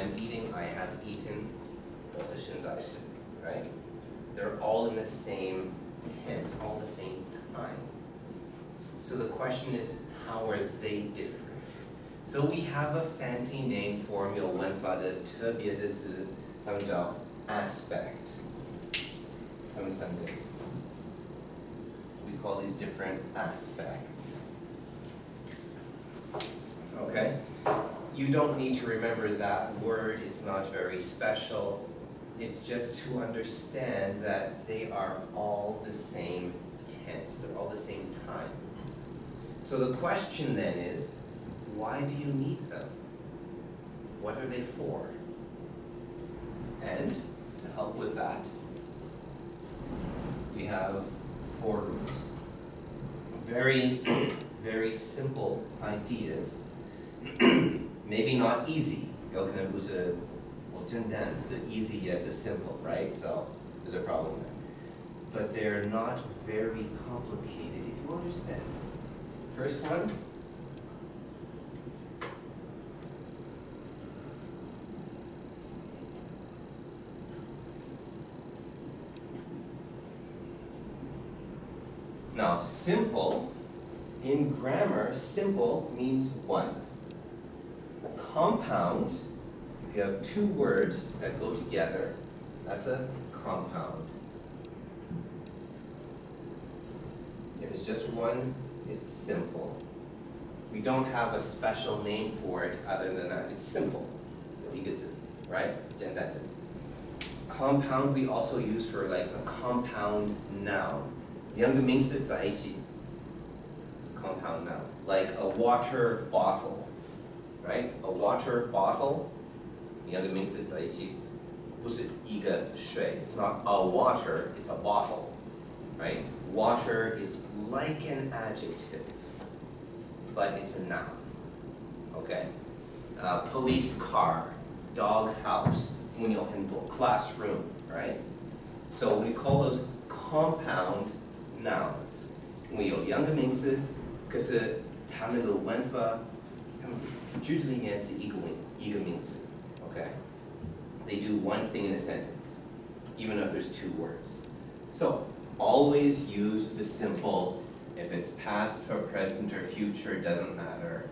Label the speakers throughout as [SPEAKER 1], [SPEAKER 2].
[SPEAKER 1] I'm eating, I have eaten, 都是现在时, right? They're all in the same tense, all the same time. So the question is, how are they different? So we have a fancy name for 有文法的特别的字，他们叫 aspect. 他们三个 we call these different aspects. Okay? You don't need to remember that word, it's not very special. It's just to understand that they are all the same tense, they're all the same time. So the question then is, why do you need them? What are they for? And to help with that, we have 4 rules. Very, very simple ideas. Maybe not easy. 有可能不是我真的是 easy, yes, it's simple, right? So there's a problem there. But they're not very complicated if you understand. First one. Now, simple, in grammar, simple means one. Compound, if you have 2 words that go together, that's a compound. If it's just one, it's simple. We don't have a special name for it other than that. It's simple. Right? Compound we also use for like a compound noun. 2个名词在一起 it's a compound noun. Like a water bottle, right? A water bottle 2个名词在一起不是一个水 it's not a water, it's a bottle, right? Water is like an adjective, but it's a noun, okay? Police car, dog house, 因为有很多 classroom, right? So we call those compound nouns. 因为有2个名词，可是它们的文法，它们句子里面是一个名词 okay? They do one thing in a sentence, even if there's 2 words. So, always use the simple. If it's past or present or future, it doesn't matter.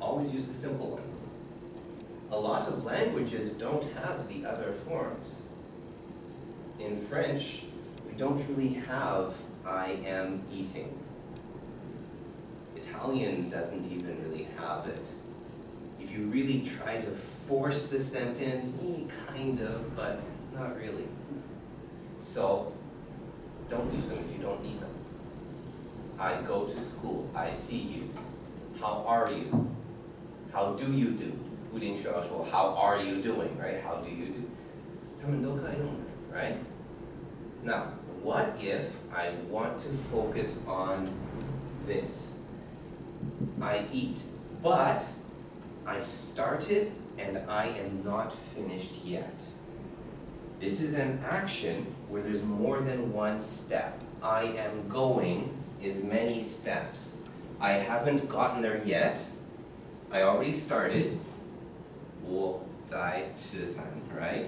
[SPEAKER 1] Always use the simple one. A lot of languages don't have the other forms. In French, we don't really have I am eating. Italian doesn't even really have it. If you really try to force the sentence, kind of, but not really. So, don't use them if you don't need them. I go to school. I see you. How are you? How do you do? 不一定需要说 how are you doing, right? How do you do? 他们都可以用的, right? Now, what if I want to focus on this? I eat, but I started and I am not finished yet. This is an action where there's more than one step. I am going is many steps. I haven't gotten there yet. I already started. 我在吃饭, right?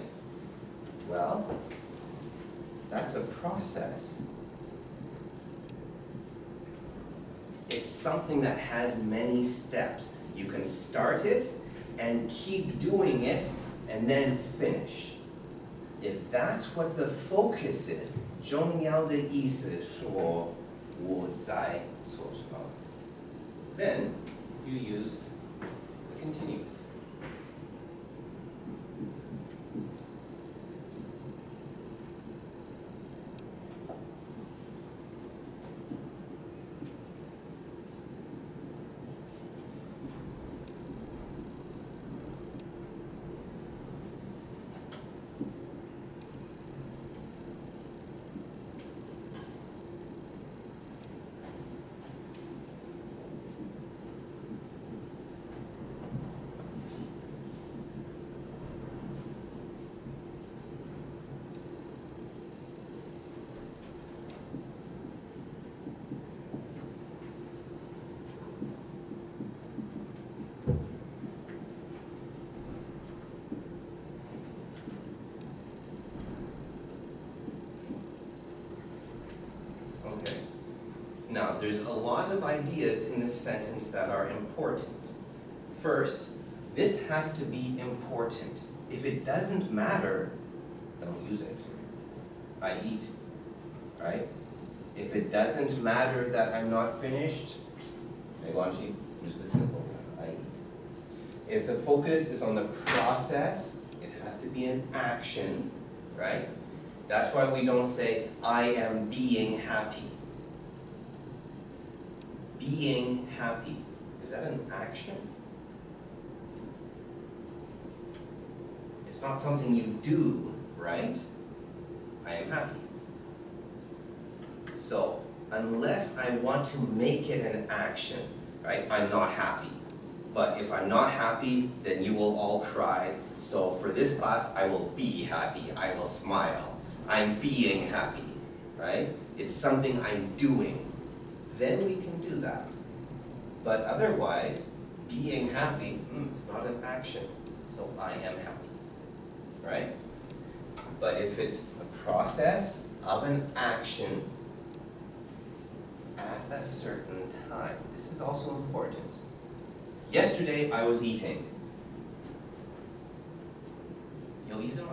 [SPEAKER 1] Well, that's a process. It's something that has many steps. You can start it and keep doing it and then finish. If that's what the focus is, 重要的意思说我在做什么, then you use the continuous. Now, there's a lot of ideas in this sentence that are important. First, this has to be important. If it doesn't matter, don't use it. I eat, right? If it doesn't matter that I'm not finished, use the simple one, I eat. If the focus is on the process, it has to be an action, right? That's why we don't say, I am being happy. Being happy, is that an action? It's not something you do, right? I am happy. So, unless I want to make it an action, right, I'm not happy. But if I'm not happy, then you will all cry. So for this class, I will be happy. I will smile. I'm being happy, right? It's something I'm doing. Then we can do that. But otherwise, being happy, it's not an action. So I am happy, right? But if it's a process of an action at a certain time, this is also important. Yesterday I was eating. 有意思吗?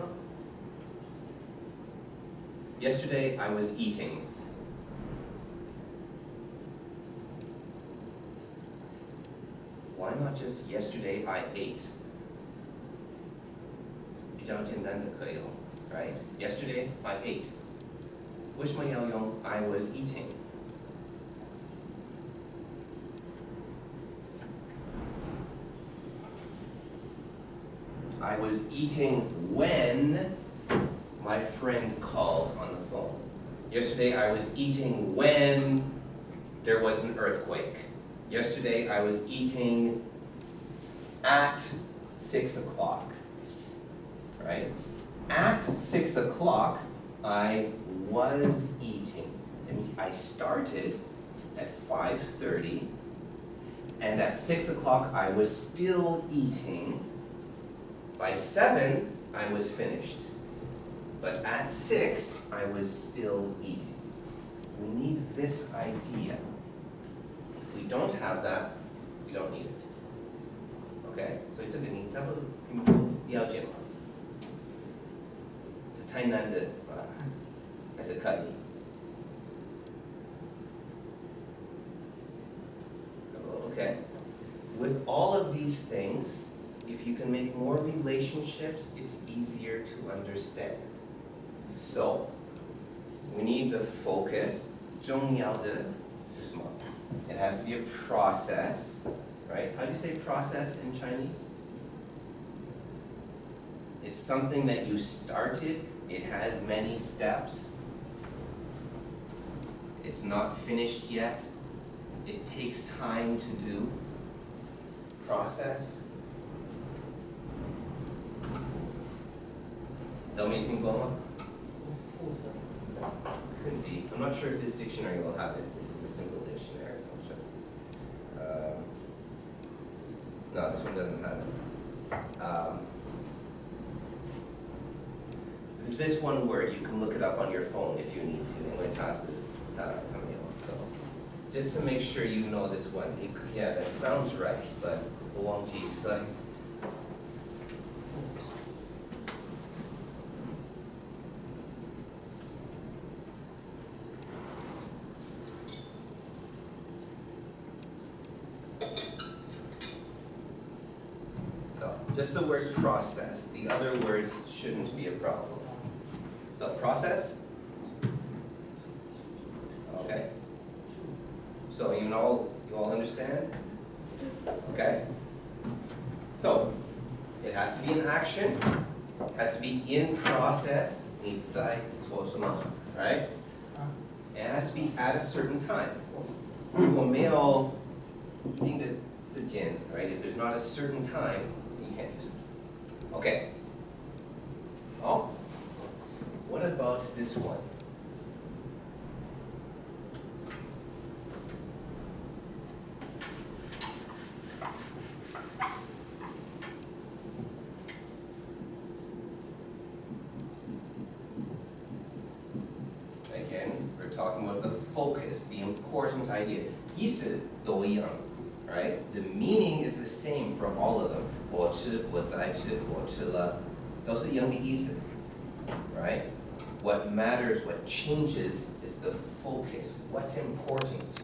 [SPEAKER 1] Yesterday I was eating. Why not just yesterday I ate? 比较简单的可以了, right? Yesterday I ate. 为什么要用 I was eating? I was eating when my friend called on the phone. Yesterday I was eating when there was an earthquake. Yesterday I was eating at 6 o'clock, right? At 6 o'clock, I was eating. That means I started at 5:30, and at 6 o'clock I was still eating. By 7, I was finished. But at 6, I was still eating. We need this idea. If we don't have that, we don't need it. Okay? 所以这个你差不多了解吗？是太难的吗？还是可以？Okay? With all of these things, if you can make more relationships, it's easier to understand. So, we need the focus. 重要的是什么? It has to be a process, right? How do you say process in Chinese? It's something that you started. It has many steps. It's not finished yet. It takes time to do. Process. 都没听过吗? Could be. I'm not sure if this dictionary will have it. This is the simple dictionary. I'll check. No, this one doesn't have it. This one word, you can look it up on your phone if you need to. So, just to make sure you know this one. Yeah, that sounds right, but 我忘记了. Just the word process. The other words shouldn't be a problem. So process? Okay. So you all understand? Okay. So it has to be an action. It has to be in process. 你在做什么? Right? It has to be at a certain time. 如果没有一定的时间, right? If there's not a certain time, you can't use it. Okay. Oh, what about this one? Again, talking about the focus, the important idea. 意思都一样, right? The meaning is the same for all of them. 我吃,我在吃,我吃了,都是一样的意思, right? What matters, what changes is the focus. What's important